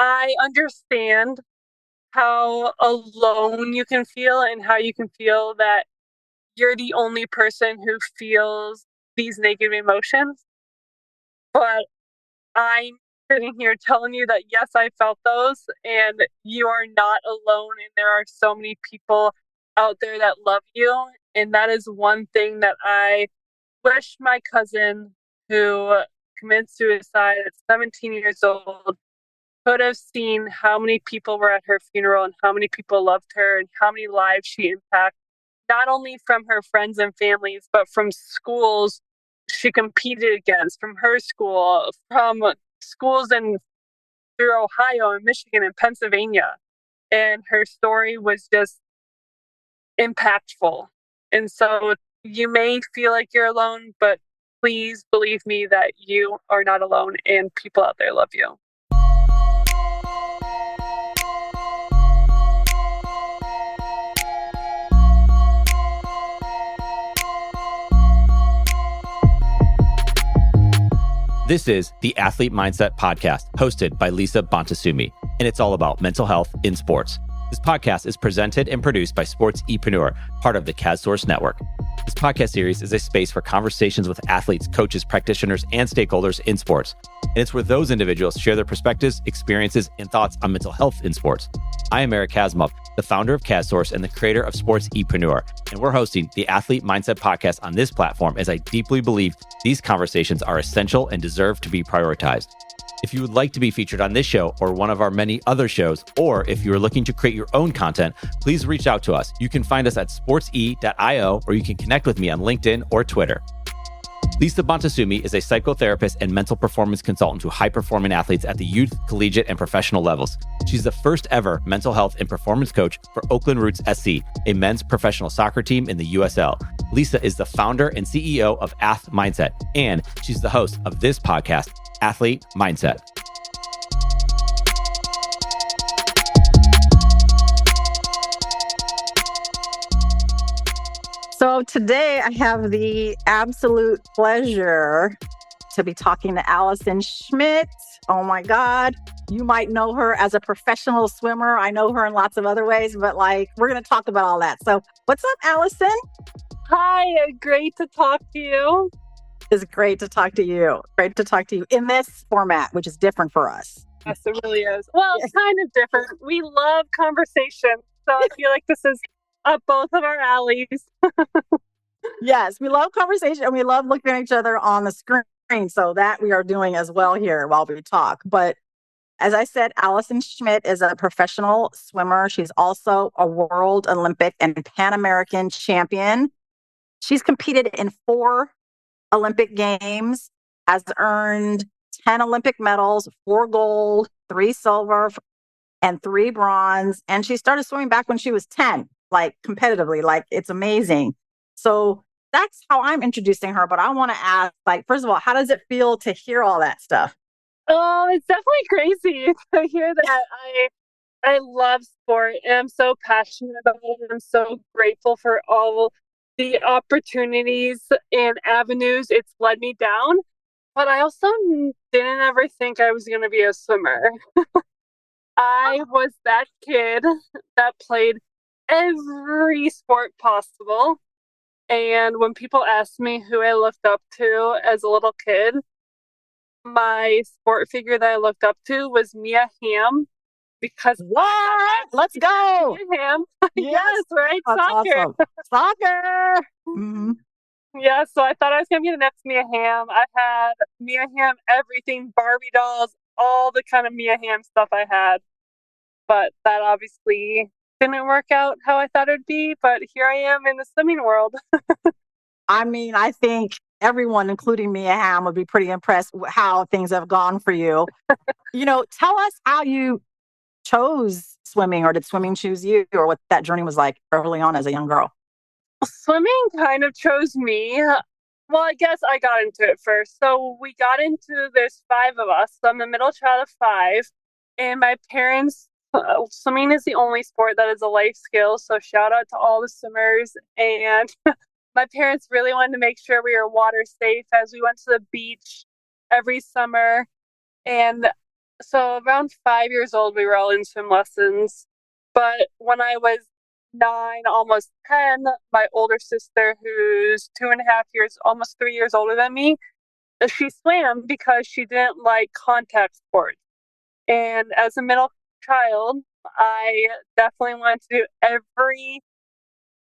I understand how alone you can feel and how you can feel that you're the only person who feels these negative emotions. But I'm sitting here telling you that, yes, I felt those, and you are not alone. And there are so many people out there that love you. And that is one thing that I wish my cousin, who committed suicide at 17 years old, could have seen how many people were at her funeral and how many people loved her and how many lives she impacted, not only from her friends and families, but from schools she competed against, from her school, from schools in through Ohio and Michigan and Pennsylvania. And her story was just impactful. And so you may feel like you're alone, but please believe me that you are not alone and people out there love you. This is the Athlete Mindset Podcast, hosted by Lisa Bontasumi, and it's all about mental health in sports. This podcast is presented and produced by Sports-epreneur, part of the CASSource Network. This podcast series is a space for conversations with athletes, coaches, practitioners, and stakeholders in sports. And it's where those individuals share their perspectives, experiences, and thoughts on mental health in sports. I am Eric Kazmov, the founder of CASSource and the creator of Sports-epreneur, and we're hosting the Athlete Mindset Podcast on this platform as I deeply believe these conversations are essential and deserve to be prioritized. If you would like to be featured on this show or one of our many other shows, or if you are looking to create your own content, please reach out to us. You can find us at sportse.io, or you can connect with me on LinkedIn or Twitter. Lisa Bontasumi is a psychotherapist and mental performance consultant to high-performing athletes at the youth, collegiate, and professional levels. She's the first ever mental health and performance coach for Oakland Roots SC, a men's professional soccer team in the USL. Lisa is the founder and CEO of Ath Mindset, and she's the host of this podcast, Athlete Mindset. So today I have the absolute pleasure to be talking to Allison Schmitt. Oh my God. You might know her as a professional swimmer. I know her in lots of other ways, but we're going to talk about all that. So what's up, Allison? Hi, great to talk to you. It's great to talk to you. Great to talk to you in this format, which is different for us. Yes, it really is. Well, it's kind of different. We love conversation. So I feel like this is up both of our alleys. Yes, we love conversation and we love looking at each other on the screen. So that we are doing as well here while we talk. But as I said, Allison Schmitt is a professional swimmer. She's also a World Olympic and Pan American champion. She's competed in 4 Olympic Games, has earned 10 Olympic medals, 4 gold, 3 silver, and 3 bronze. And she started swimming back when she was 10, competitively. It's amazing. So that's how I'm introducing her. But I want to ask, first of all, how does it feel to hear all that stuff? Oh, it's definitely crazy to hear that. I love sport and I'm so passionate about it. I'm so grateful for all the opportunities and avenues it's led me down. But I also didn't ever think I was going to be a swimmer. I was that kid that played every sport possible. And when people asked me who I looked up to as a little kid, my sport figure that I looked up to was Mia Hamm. Because what? Let's go. Mia Hamm. Yes, right? That's Soccer. Awesome. Soccer. Mm-hmm. Yeah, so I thought I was going to be the next Mia Hamm. I had Mia Hamm everything, Barbie dolls, all the kind of Mia Hamm stuff I had. But that obviously didn't work out how I thought it'd be. But here I am in the swimming world. I mean, I think everyone, including Mia Hamm, would be pretty impressed with how things have gone for you. Tell us how you chose swimming, or did swimming choose you, or what that journey was like early on as a young girl? Swimming kind of chose me. Well, I guess I got into it first. So there's 5 of us. So I'm the middle child of 5. And my parents, swimming is the only sport that is a life skill. So shout out to all the swimmers. And my parents really wanted to make sure we were water safe as we went to the beach every summer. And So around 5 years old, we were all in swim lessons. But when I was 9, almost 10, my older sister, who's 2.5 years, almost 3 years older than me, she swam because she didn't like contact sports. And as a middle child, I definitely wanted to do every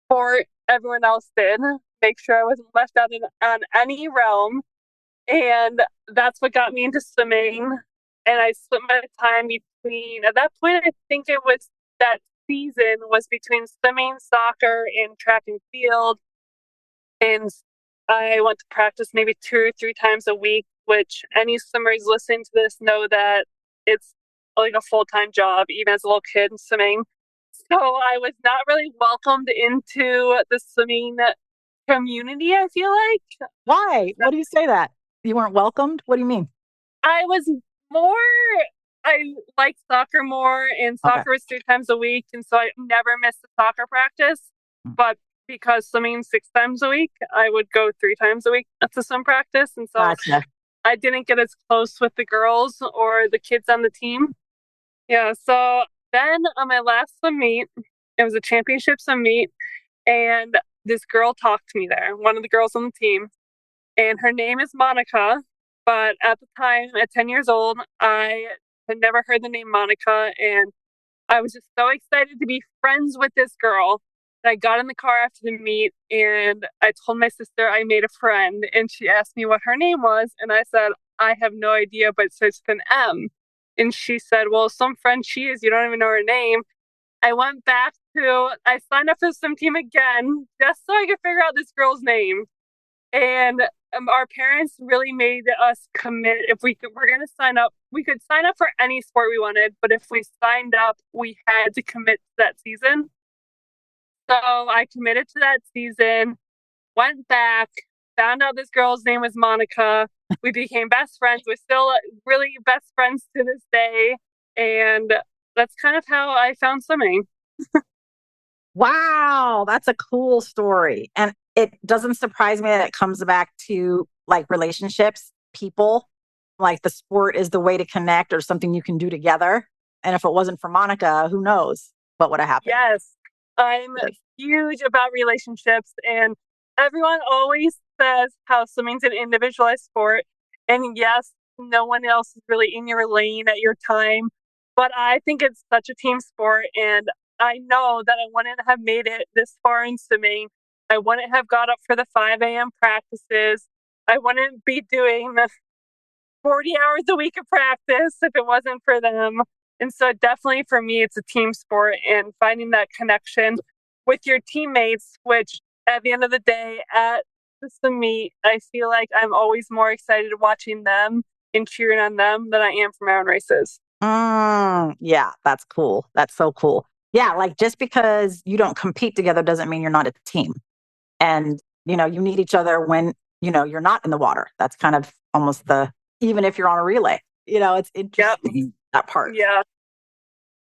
sport everyone else did, make sure I wasn't left out on any realm. And that's what got me into swimming. And I split my time between, at that point, I think it was that season was between swimming, soccer, and track and field. And I went to practice maybe 2 or 3 times a week, which any swimmers listening to this know that it's like a full-time job, even as a little kid swimming. So I was not really welcomed into the swimming community, I feel like. Why? What do you say that? You weren't welcomed? What do you mean? I was more, I liked soccer more, and Okay. soccer was 3 times a week. And so I never missed a soccer practice. But because swimming 6 times a week, I would go 3 times a week to swim practice. And so Gotcha. I didn't get as close with the girls or the kids on the team. Yeah. So then on my last swim meet, it was a championship swim meet, and this girl talked to me there, one of the girls on the team, and her name is Monica. But at the time, at 10 years old, I had never heard the name Monica, and I was just so excited to be friends with this girl. I got in the car after the meet, and I told my sister I made a friend, and she asked me what her name was, and I said, I have no idea, but it starts with an M. And she said, well, some friend she is, you don't even know her name. I signed up for the swim team again, just so I could figure out this girl's name. And our parents really made us commit. If we're going to sign up, we could sign up for any sport we wanted, but if we signed up, we had to commit to that season. So I committed to that season, went back, found out this girl's name was Monica. We became best friends. We're still really best friends to this day. And that's kind of how I found swimming. Wow, that's a cool story. And it doesn't surprise me that it comes back to like relationships, people, like the sport is the way to connect or something you can do together. And if it wasn't for Monica, who knows what would have happened? Yes, I'm huge about relationships, and everyone always says how swimming's an individualized sport. And yes, no one else is really in your lane at your time. But I think it's such a team sport, and I know that I wouldn't have made it this far in swimming. I wouldn't have got up for the 5 a.m. practices. I wouldn't be doing the 40 hours a week of practice if it wasn't for them. And so definitely for me, it's a team sport, and finding that connection with your teammates, which at the end of the day, at the meet, I feel like I'm always more excited watching them and cheering on them than I am for my own races. Yeah, that's cool. That's so cool. Yeah, like just because you don't compete together doesn't mean you're not a team. And, you need each other when, you're not in the water. That's kind of almost even if you're on a relay, it's Yep. interesting that part. Yeah.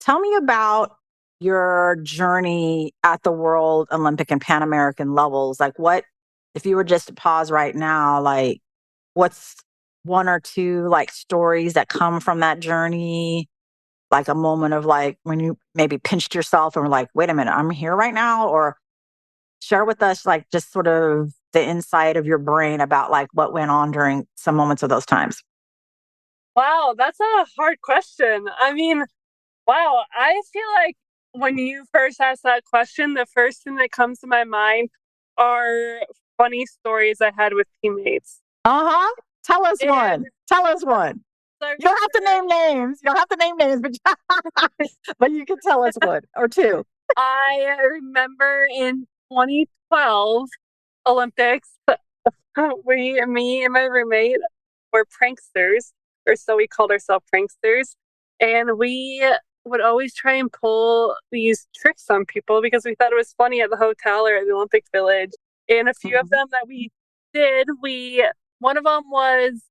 Tell me about your journey at the World Olympic and Pan American levels. Like, if you were just to pause right now, like, what's one or two like stories that come from that journey? Like a moment of like when you maybe pinched yourself and were like, wait a minute, I'm here right now? Or share with us like just sort of the insight of your brain about like what went on during some moments of those times. Wow, that's a hard question. I mean, wow, I feel like when you first asked that question, the first thing that comes to my mind are funny stories I had with teammates. Uh-huh. Tell us And one. Tell us one. so You don't have to name names. You don't have to name names, but you can tell us one or two. I remember in 2012 Olympics, me and my roommate were pranksters, or so we called ourselves pranksters. And we would always try and pull these tricks on people because we thought it was funny at the hotel or at the Olympic Village. And a few of them that we did, one of them was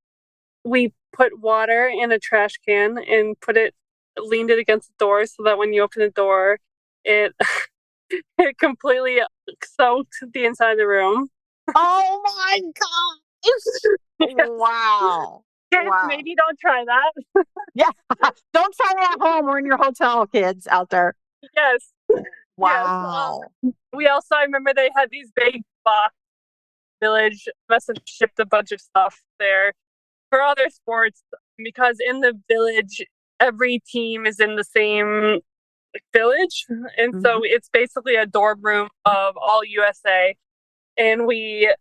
we put water in a trash can and leaned it against the door so that when you open the door, it it completely soaked the inside of the room. Oh my God. Wow. Kids, Wow. maybe don't try that. Yeah. Don't try it at home or in your hotel, kids out there. Yes. Yes. Wow. We also, I remember they had these big box village, must have shipped a bunch of stuff there for other sports because in the village, every team is in the same village. And so it's basically a dorm room of all USA. And we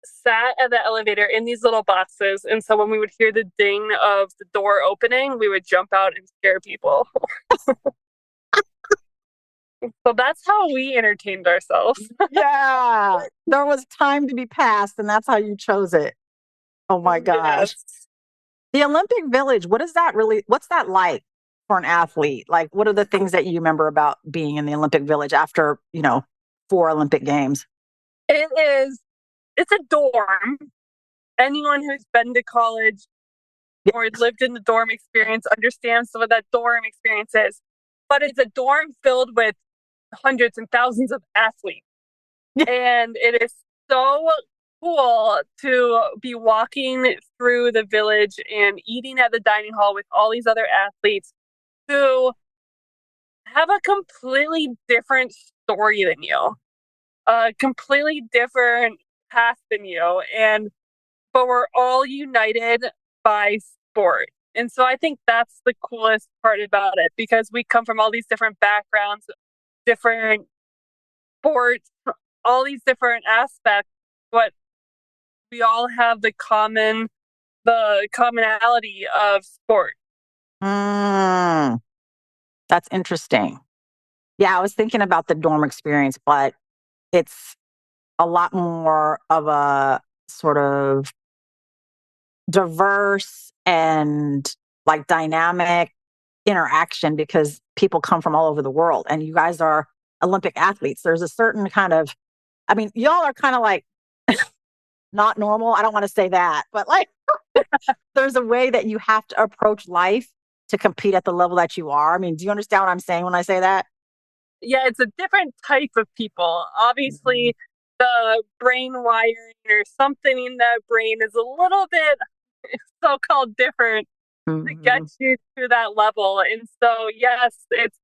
sat at the elevator in these little boxes. And so when we would hear the ding of the door opening, we would jump out and scare people. So that's how we entertained ourselves. Yeah. There was time to be passed, and that's how you chose it. Oh my gosh. Yes. The Olympic Village, what's that like for an athlete? Like, what are the things that you remember about being in the Olympic Village after, 4 Olympic Games? It's a dorm. Anyone who's been to college or lived in the dorm experience understands what that dorm experience is. But it's a dorm filled with hundreds and thousands of athletes. And it is so cool to be walking through the village and eating at the dining hall with all these other athletes who have a completely different story than you, a completely different path than you. But we're all united by sport. And so I think that's the coolest part about it because we come from all these different backgrounds, different sports, all these different aspects, but we all have the commonality of sport. That's interesting. Yeah, I was thinking about the dorm experience, but it's a lot more of a sort of diverse and like dynamic interaction because people come from all over the world and you guys are Olympic athletes. There's a certain kind of, y'all are kind of like not normal. I don't want to say that, but like there's a way that you have to approach life to compete at the level that you are. Do you understand what I'm saying when I say that? Yeah, it's a different type of people. Obviously, the brain wiring or something in that brain is a little bit so-called different to get you to that level. And so, yes, it's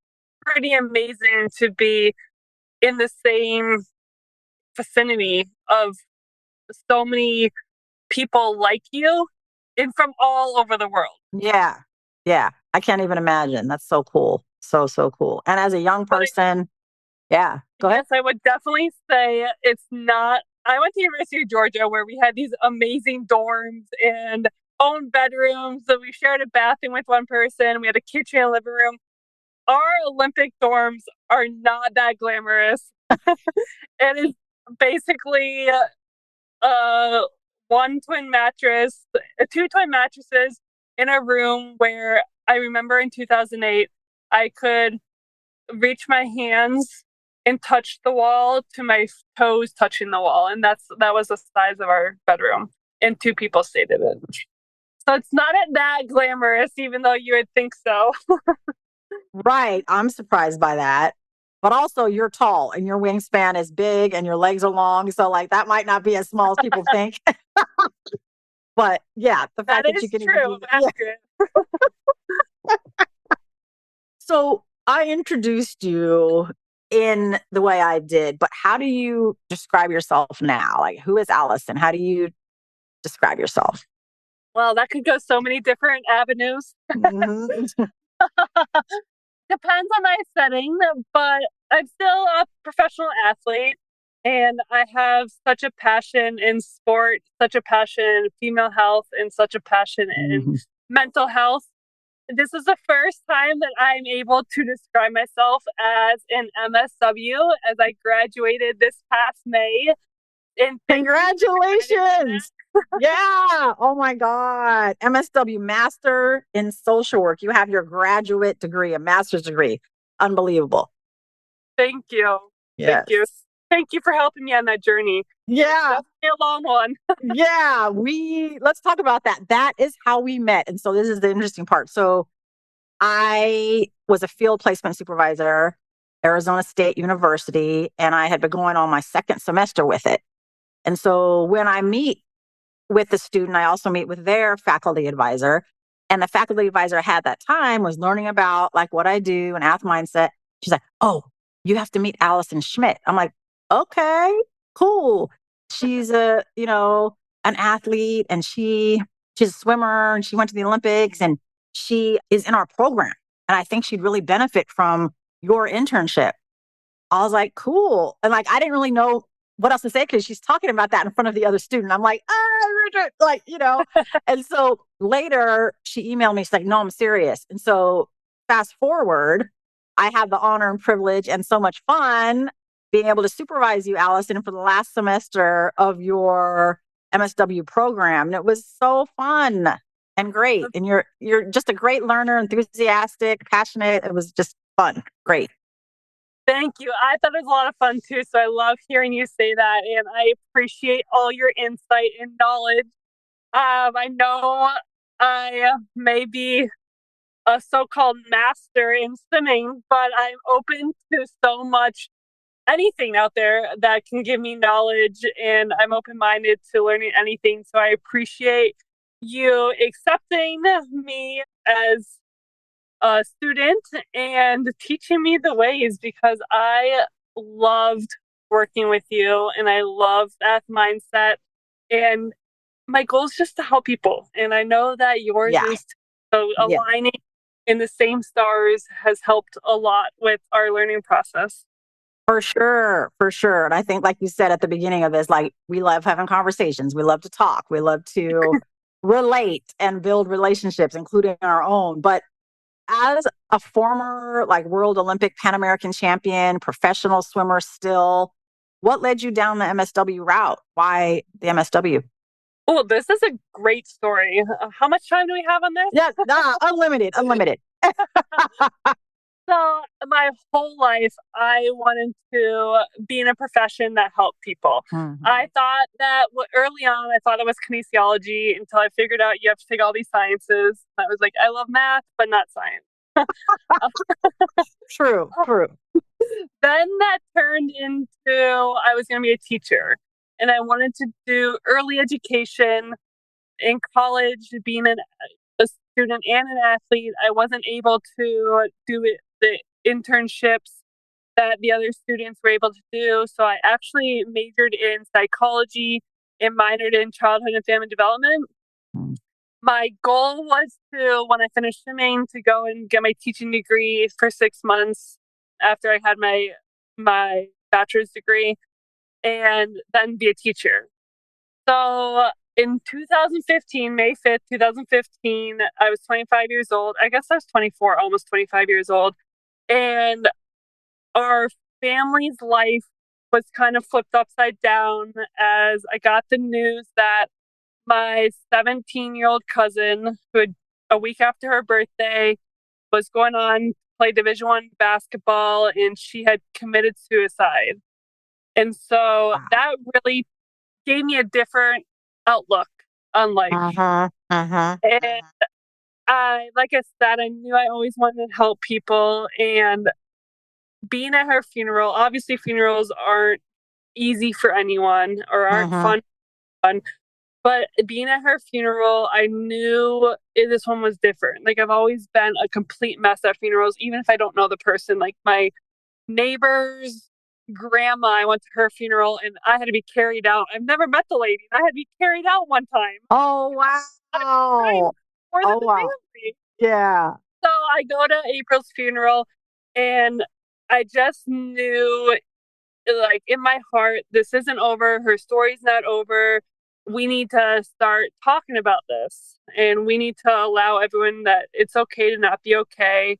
pretty amazing to be in the same vicinity of so many people like you and from all over the world. Yeah. Yeah. I can't even imagine. That's so cool. So, so cool. And as a young person, yeah, go ahead. Yes, I would definitely say it's not. I went to University of Georgia where we had these amazing dorms and own bedrooms. So we shared a bathroom with one person. We had a kitchen and living room. Our Olympic dorms are not that glamorous. It is basically one twin mattress, two twin mattresses in a room where I remember in 2008, I could reach my hands and touch the wall to my toes touching the wall. And that was the size of our bedroom. And 2 people stayed in it. So it's not that glamorous, even though you would think so. Right. I'm surprised by that. But also, you're tall and your wingspan is big and your legs are long. So, like, that might not be as small as people think. But yeah, the fact that you can true. even do that. Yeah. So, I introduced you in the way I did, but how do you describe yourself now? Like, who is Allison? How do you describe yourself? Well, that could go so many different avenues. Depends on my setting, but I'm still a professional athlete and I have such a passion in sport, such a passion in female health, and such a passion in mental health. This is the first time that I'm able to describe myself as an MSW as I graduated this past May. And congratulations. Yeah. Oh my God. MSW, Master in Social Work. You have your graduate degree, a master's degree. Unbelievable. Thank you. Yes. Thank you. Thank you for helping me on that journey. Yeah. It's definitely a long one. Yeah. Let's talk about that. That is how we met. And so this is the interesting part. So I was a field placement supervisor, Arizona State University, and I had been going on my second semester with it. And so when I meet with the student, I also meet with their faculty advisor. And the faculty advisor I had that time was learning about like what I do and ath mindset. She's like, "Oh, you have to meet Allison Schmitt." I'm like, "Okay, cool." She's an athlete, and she's a swimmer, and she went to the Olympics, and she is in our program. And I think she'd really benefit from your internship. I was like, "Cool." And like, I didn't really know what else to say because she's talking about that in front of the other student. I'm like, like, And so later she emailed me. She's like, "No, I'm serious." And so fast forward, I had the honor and privilege and so much fun being able to supervise you, Allison, for the last semester of your MSW program. And it was so fun and great. And you're just a great learner, enthusiastic, passionate. It was just fun. Great. Thank you. I thought it was a lot of fun too. So I love hearing you say that. And I appreciate all your insight and knowledge. I know I may be a so-called master in swimming, but I'm open to so much anything out there that can give me knowledge, and I'm open-minded to learning anything. So I appreciate you accepting me as a student and teaching me the ways, because I loved working with you and I love that mindset. And my goal is just to help people. And I know that yours Yeah. is. So Yeah. aligning in the same stars has helped a lot with our learning process. For sure. For sure. And I think, like you said at the beginning of this, like we love having conversations. We love to talk. We love to relate and build relationships, including our own. But as a former like World Olympic Pan American champion, professional swimmer still, what led you down the MSW route? Why the MSW? Oh, this is a great story. How much time do we have on this? Yeah, nah, unlimited, unlimited. So my whole life, I wanted to be in a profession that helped people. Mm-hmm. I thought that early on, I thought it was kinesiology until I figured out you have to take all these sciences. I was like, I love math, but not science. True, true. Then that turned into I was going to be a teacher, and I wanted to do early education in college. Being a student and an athlete, I wasn't able to do the internships that the other students were able to do. So I actually majored in psychology and minored in childhood and family development. Mm. My goal was to, when I finished swimming, to go and get my teaching degree for 6 months after I had my bachelor's degree, and then be a teacher. So in 2015, May 5th, 2015, I was 25 years old. I guess I was 24, almost 25 years old. And our family's life was kind of flipped upside down as I got the news that my 17-year-old cousin, who had a week after her birthday, was going on to play Division I basketball, and she had committed suicide. And so that really gave me a different outlook on life. And like I said, I knew I always wanted to help people. And being at her funeral, obviously funerals aren't easy for anyone or aren't fun. But being at her funeral, I knew this one was different. Like, I've always been a complete mess at funerals, even if I don't know the person. Like, my neighbor's grandma, I went to her funeral and I had to be carried out. I've never met the lady. I had to be carried out one time. Oh, wow. More than the family. Yeah. So I go to April's funeral and I just knew, like, in my heart, this isn't over. Her story's not over. We need to start talking about this, and we need to allow everyone that it's okay to not be okay.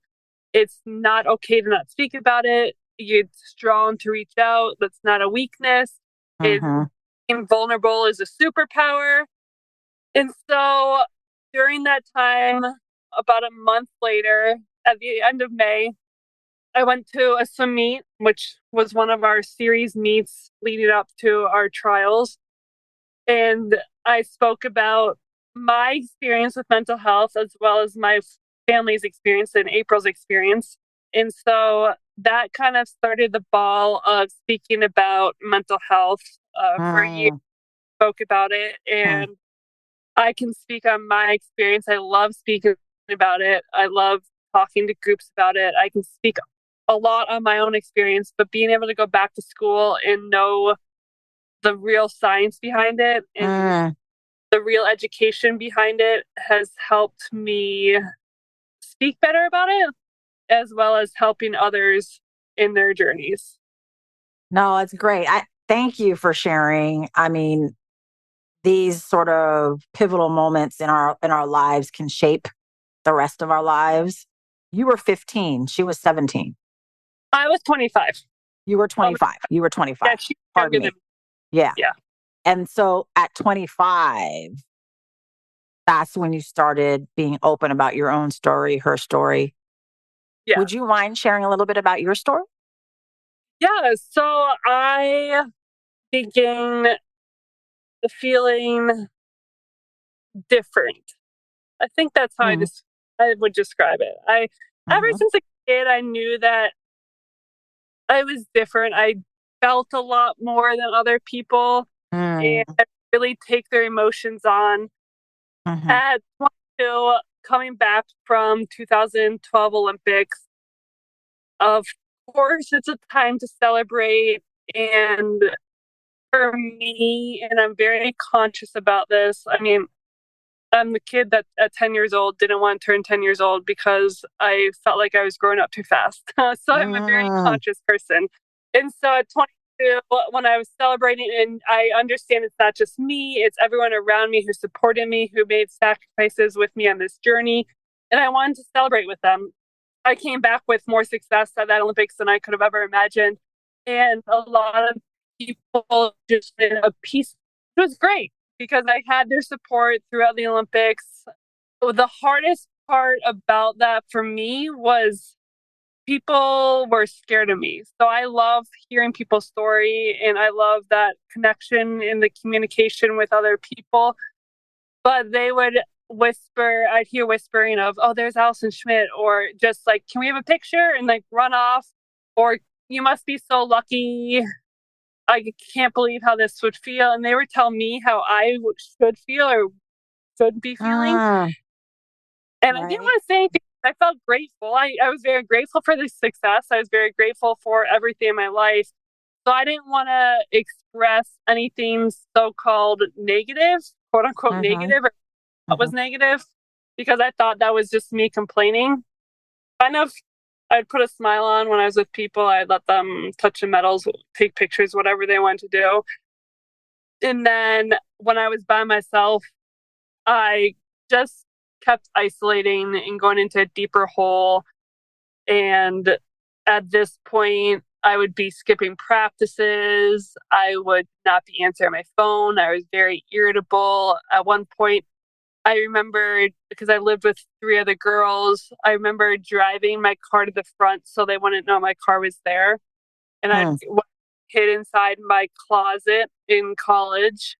It's not okay to not speak about it. It's strong to reach out. That's not a weakness. Being vulnerable is a superpower. And so during that time, about a month later, at the end of May, I went to a swim meet, which was one of our series meets leading up to our trials. And I spoke about my experience with mental health as well as my family's experience and April's experience. And so that kind of started the ball of speaking about mental health for a year. Spoke about it. And I can speak on my experience. I love speaking about it. I love talking to groups about it. I can speak a lot on my own experience, but being able to go back to school and know the real science behind it and Mm. the real education behind it has helped me speak better about it, as well as helping others in their journeys. No, it's great. I thank you for sharing. I mean, these sort of pivotal moments in our lives can shape the rest of our lives. You were 15, she was 17. I was 25. You were Um, 25. You were 25. yeah, she's Pardon younger than me. me. Yeah. Yeah. And so at 25, that's when you started being open about your own story, her story. Yeah. Would you mind sharing a little bit about your story? Yeah. So I began feeling different. I think that's how Mm, I would describe it. Ever mhm, since a kid, I knew that I was different. I felt a lot more than other people and mm, really take their emotions on. mhm, At 22, coming back from 2012 Olympics, of course, it's a time to celebrate. And for me, and I'm very conscious about this, I mean, I'm the kid that at 10 years old didn't want to turn 10 years old because I felt like I was growing up too fast. So I'm a very mm, conscious person. And so at 22, when I was celebrating, and I understand it's not just me, it's everyone around me who supported me, who made sacrifices with me on this journey. And I wanted to celebrate with them. I came back with more success at that Olympics than I could have ever imagined. And a lot of people just in a piece. It was great because I had their support throughout the Olympics. The hardest part about that for me was people were scared of me. So I love hearing people's story and I love that connection and the communication with other people. But they would whisper, I'd hear whispering of, oh, there's Allison Schmitt, or just like, can we have a picture? And like run off, or you must be so lucky. I can't believe how this would feel. And they would tell me how I should feel or should be feeling. mm, And I didn't right. want to say anything. I felt grateful. I was very grateful for the success. I was very grateful for everything in my life. So I didn't want to express anything so called negative, quote unquote Mhm, negative, or what was mhm, negative, because I thought that was just me complaining. Kind of, I'd put a smile on when I was with people. I'd let them touch the medals, take pictures, whatever they wanted to do. And then when I was by myself, I just kept isolating and going into a deeper hole. And at this point, I would be skipping practices. I would not be answering my phone. I was very irritable. At one point, I remember because I lived with three other girls, I remember driving my car to the front so they wouldn't know my car was there. And I mm, hid inside my closet in college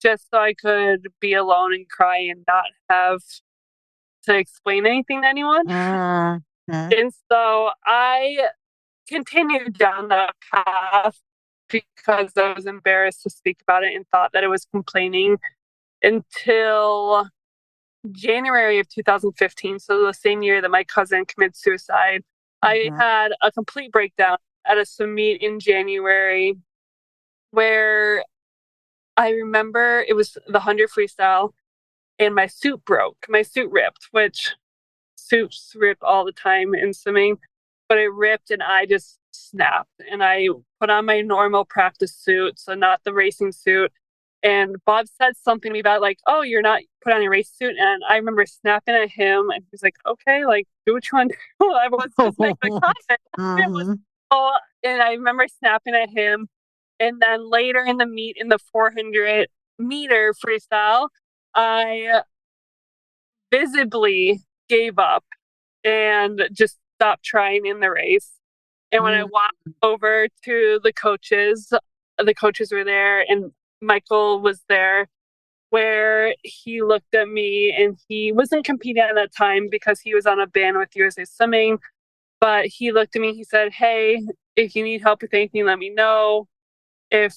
just so I could be alone and cry and not have to explain anything to anyone. mm, mm, And so I continued down that path because I was embarrassed to speak about it and thought that it was complaining until January of 2015. So the same year that my cousin committed suicide. I mhm, had a complete breakdown at a swim meet in January where I remember it was the 100 freestyle and my suit broke. My suit ripped, which suits rip all the time in swimming, but it ripped and I just snapped. And I put on my normal practice suit, so not the racing suit. And Bob said something to me about like, "Oh, you're not put on a race suit." And I remember snapping at him, and he was like, "Okay, like do what you want to do." I was just making a comment. It was mhm, oh, and I remember snapping at him. And then later in the meet, in the 400-meter freestyle, I visibly gave up and just stopped trying in the race. And when I mm, walked over to the coaches were there and Michael was there, where he looked at me and he wasn't competing at that time because he was on a ban with USA Swimming. But he looked at me, he said, "Hey, if you need help with anything, let me know. If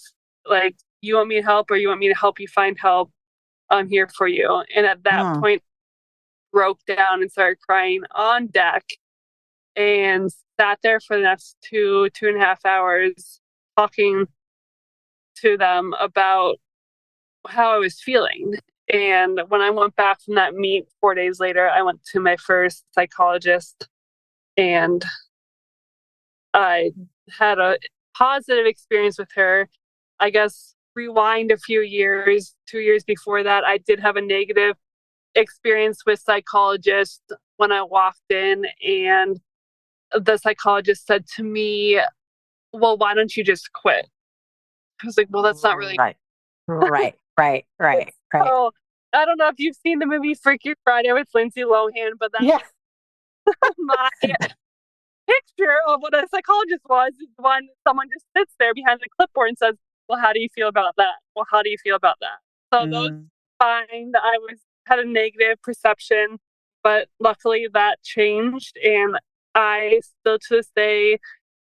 like you want me to help or you want me to help you find help, I'm here for you. And at that point, broke down and started crying on deck and sat there for the next 2.5 hours talking to them about how I was feeling. And when I went back from that meet 4 days later, I went to my first psychologist and I had a positive experience with her. I guess rewind a few years, 2 years before that, I did have a negative experience with psychologists when I walked in, and the psychologist said to me, well, why don't you just quit? I was like, well, that's not really right. So I don't know if you've seen the movie Freaky Friday with Lindsay Lohan, but that's Yeah. my picture of what a psychologist was, is when someone just sits there behind the clipboard and says, well, how do you feel about that? Well, how do you feel about that? So those fine. I had a negative perception, but luckily that changed, and I still to this day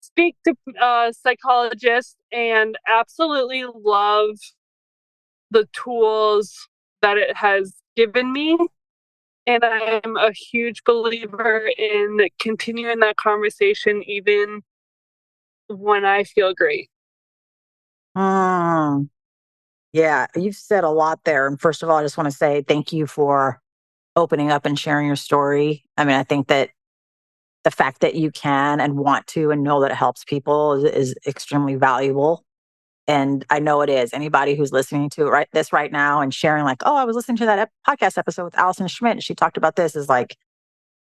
speak to psychologists and absolutely love the tools that it has given me. And I am a huge believer in continuing that conversation even when I feel great. Yeah, you've said a lot there. And first of all, I just want to say thank you for opening up and sharing your story. I mean, I think that the fact that you can and want to and know that it helps people is extremely valuable. And I know it is. Anybody who's listening to this right now and sharing, like, oh, I was listening to that podcast episode with Allison Schmitt, and she talked about this, is like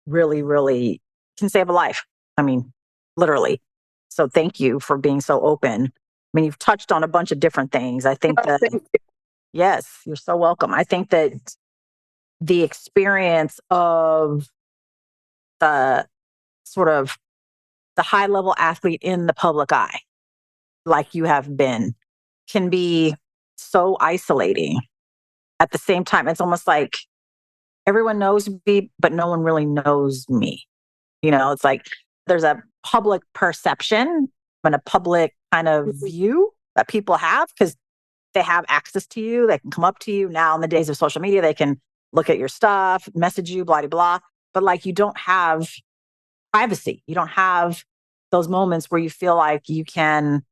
really, really can save a life. I mean, literally. So thank you for being so open. I mean, you've touched on a bunch of different things. I think that, yes, you're so welcome. I think that the experience of the sort of the high level athlete in the public eye, like you have been, can be so isolating. At the same time, it's almost like everyone knows me, but no one really knows me. You know, it's like there's a public perception and a public kind of view that people have because they have access to you. They can come up to you now in the days of social media. They can look at your stuff, message you, blah, blah, blah. But like you don't have privacy. You don't have those moments where you feel like you can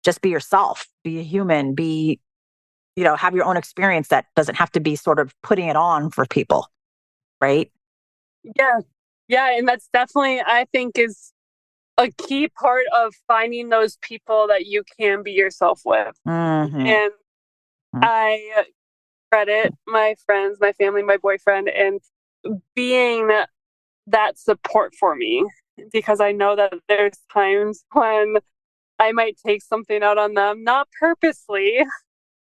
just be yourself, be a human, have your own experience that doesn't have to be sort of putting it on for people. Right? Yeah. Yeah. And that's definitely, I think, is a key part of finding those people that you can be yourself with. And I credit my friends, my family, my boyfriend, and being that support for me, because I know that there's times when I might take something out on them, not purposely,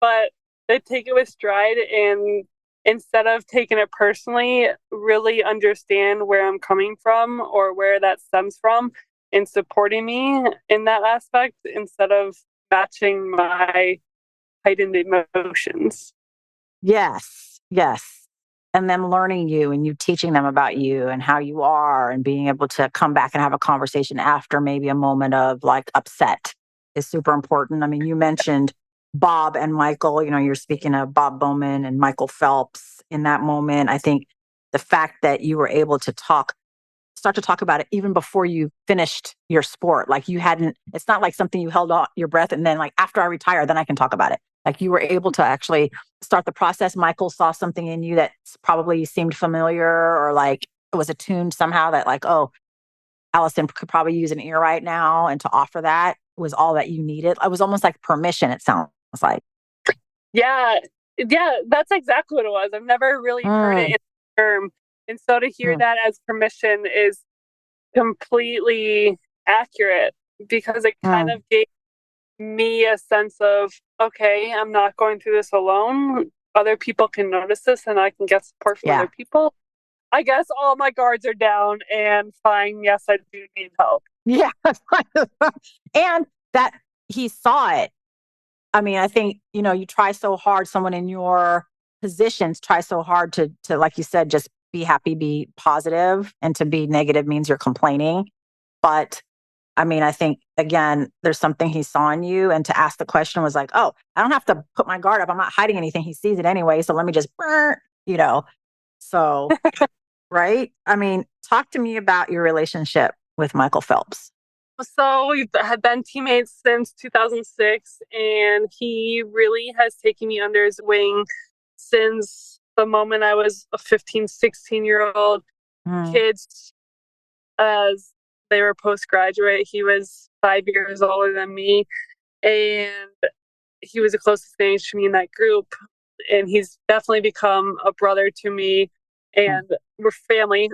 but they take it with stride, and instead of taking it personally, really understand where I'm coming from or where that stems from and supporting me in that aspect instead of matching my heightened emotions. Yes. And them learning you and you teaching them about you and how you are and being able to come back and have a conversation after maybe a moment of like upset is super important. I mean, you mentioned Bob and Michael, you're speaking of Bob Bowman and Michael Phelps in that moment. I think the fact that you were able to start to talk about it even before you finished your sport, like it's not like something you held on your breath and then like after I retire, then I can talk about it. Like you were able to actually start the process. Michael saw something in you that probably seemed familiar or like it was attuned somehow that like, oh, Allison could probably use an ear right now. And to offer that was all that you needed. It was almost like permission, it sounds like. Yeah, that's exactly what it was. I've never really heard it in the term. And so to hear that as permission is completely accurate, because it kind of gave me a sense of, okay, I'm not going through this alone. Other people can notice this and I can get support from other people. I guess all my guards are down and fine. Yes, I do need help. Yeah. And that he saw it. I mean, I think, you try so hard, someone in your positions try so hard to, like you said, just be happy, be positive, and to be negative means you're complaining. But I mean, I think, again, there's something he saw in you. And to ask the question was like, oh, I don't have to put my guard up. I'm not hiding anything. He sees it anyway. So let me just, you know, so, right. I mean, talk to me about your relationship with Michael Phelps. So we've had been teammates since 2006, and he really has taken me under his wing since the moment I was a 15, 16-year-old kids as they were postgraduate. He was 5 years older than me, and he was the closest age to me in that group. And he's definitely become a brother to me, and we're family,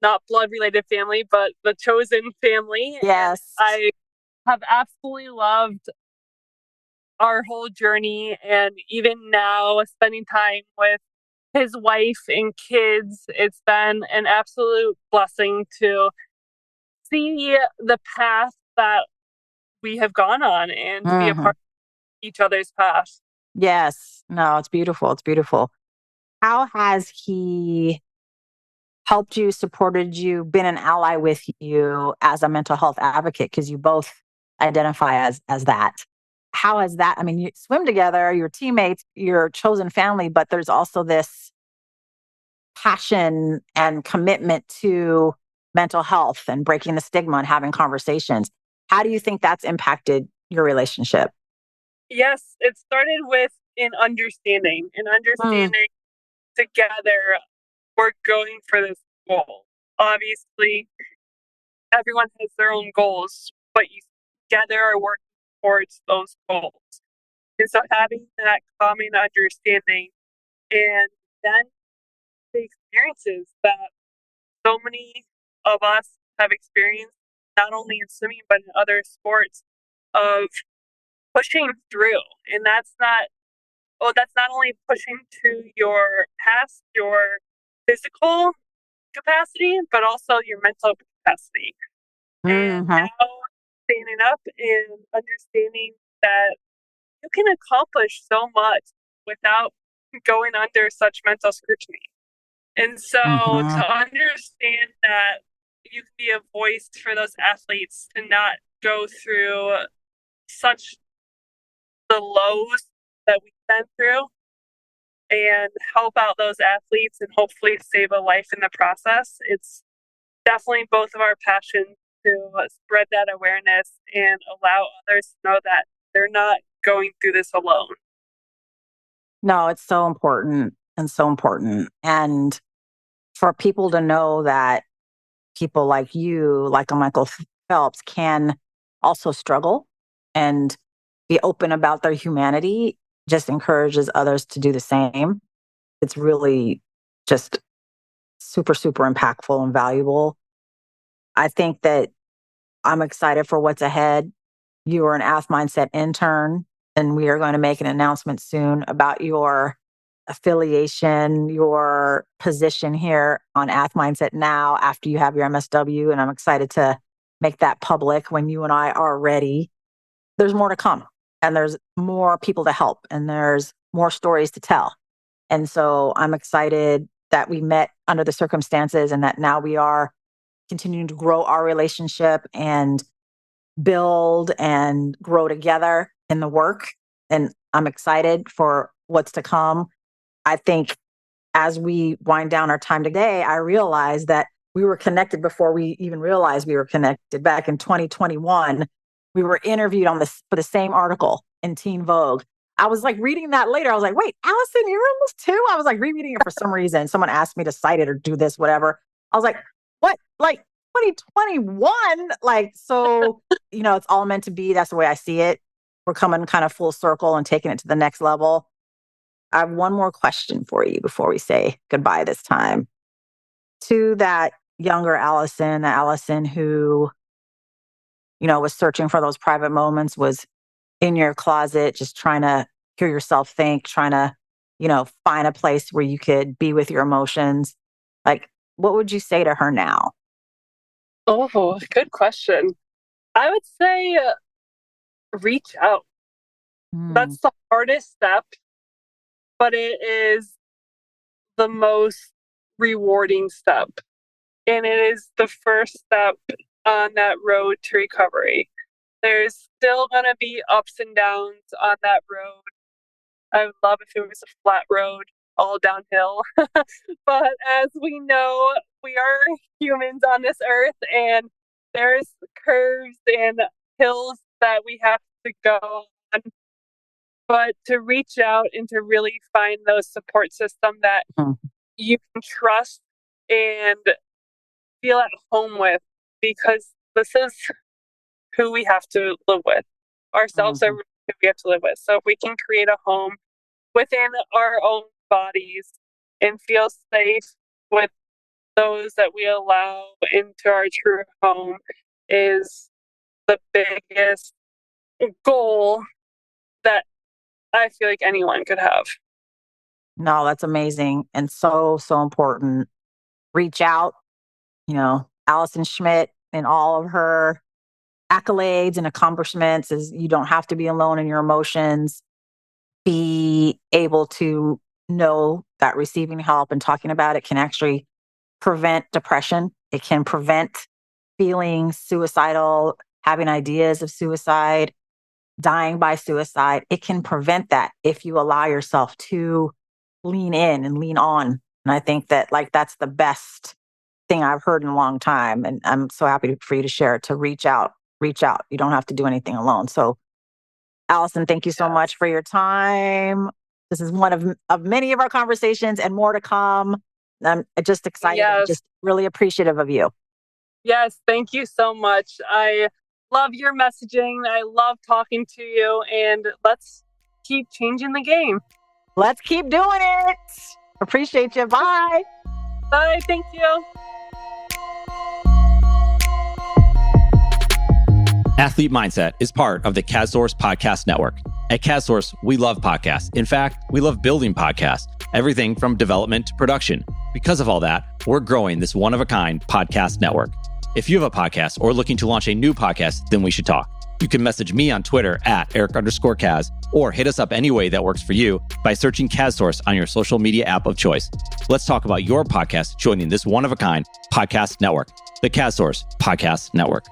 not blood related family, but the chosen family. Yes. And I have absolutely loved our whole journey. And even now, spending time with his wife and kids, it's been an absolute blessing to see the path that we have gone on and to be a part of each other's path. Yes. No, it's beautiful. It's beautiful. How has he helped you, supported you, been an ally with you as a mental health advocate? Because you both identify as that. How has that? I mean, you swim together, you're teammates, you're chosen family, but there's also this passion and commitment to mental health and breaking the stigma and having conversations. How do you think that's impacted your relationship? Yes, it started with an understanding together we're going for this goal. Obviously, everyone has their own goals, but you together are working towards those goals. And so having that common understanding, and then the experiences that so many of us have experienced, not only in swimming, but in other sports, of pushing through. And that's not only pushing to your past, your physical capacity, but also your mental capacity. And now standing up and understanding that you can accomplish so much without going under such mental scrutiny. And so to understand that you can be a voice for those athletes to not go through such the lows that we've been through and help out those athletes and hopefully save a life in the process. It's definitely both of our passions to spread that awareness and allow others to know that they're not going through this alone. No, it's so important and so important. And for people to know that people like you, like a Michael Phelps, can also struggle and be open about their humanity just encourages others to do the same. It's really just super, super impactful and valuable. I think that I'm excited for what's ahead. You are an Ath Mindset intern, and we are going to make an announcement soon about your affiliation, your position here on Ath Mindset now after you have your MSW. And I'm excited to make that public when you and I are ready. There's more to come, and there's more people to help, and there's more stories to tell. And so I'm excited that we met under the circumstances and that now we are continuing to grow our relationship and build and grow together in the work. And I'm excited for what's to come. I think as we wind down our time today, I realized that we were connected before we even realized we were connected. Back in 2021, we were interviewed on this for the same article in Teen Vogue. I was like reading that later. I was like, wait, Allison, you were in this too? I was like rereading it for some reason. Someone asked me to cite it or do this, whatever. I was like, what? Like 2021? Like, so, it's all meant to be. That's the way I see it. We're coming kind of full circle and taking it to the next level. I have one more question for you before we say goodbye this time. To that younger Allison who, was searching for those private moments, was in your closet, just trying to hear yourself think, trying to, find a place where you could be with your emotions. Like, what would you say to her now? Oh, good question. I would say reach out. That's the hardest step, but it is the most rewarding step. And it is the first step on that road to recovery. There's still going to be ups and downs on that road. I would love if it was a flat road, all downhill. But as we know, we are humans on this earth, and there's curves and hills that we have to go on. But to reach out and to really find those support systems that you can trust and feel at home with, because this is who we have to live with. Ourselves are who we have to live with. So if we can create a home within our own bodies and feel safe with those that we allow into our true home, is the biggest goal that I feel like anyone could have. No, that's amazing and so important. Reach out. Allison Schmitt and all of her accolades and accomplishments is you don't have to be alone in your emotions. Be able to know that receiving help and talking about it can actually prevent depression. It can prevent feeling suicidal, having ideas of suicide, dying by suicide. It can prevent that if you allow yourself to lean in and lean on. And I think that that's the best thing I've heard in a long time. And I'm so happy for you to share it, to reach out. You don't have to do anything alone. So Alison, thank you so much for your time. This is one of many of our conversations and more to come. I'm just excited. Yes. I'm just really appreciative of you. Yes, thank you so much. I love your messaging. I love talking to you, and let's keep changing the game. Let's keep doing it. Appreciate you. Bye. Bye. Thank you. Athlete Mindset is part of the CASSource Podcast Network. At CASSource, we love podcasts. In fact, we love building podcasts, everything from development to production. Because of all that, we're growing this one-of-a-kind podcast network. If you have a podcast or looking to launch a new podcast, then we should talk. You can message me on Twitter at Eric_Kaz, or hit us up any way that works for you by searching CASSource on your social media app of choice. Let's talk about your podcast joining this one-of-a-kind podcast network, the CASSource Podcast Network.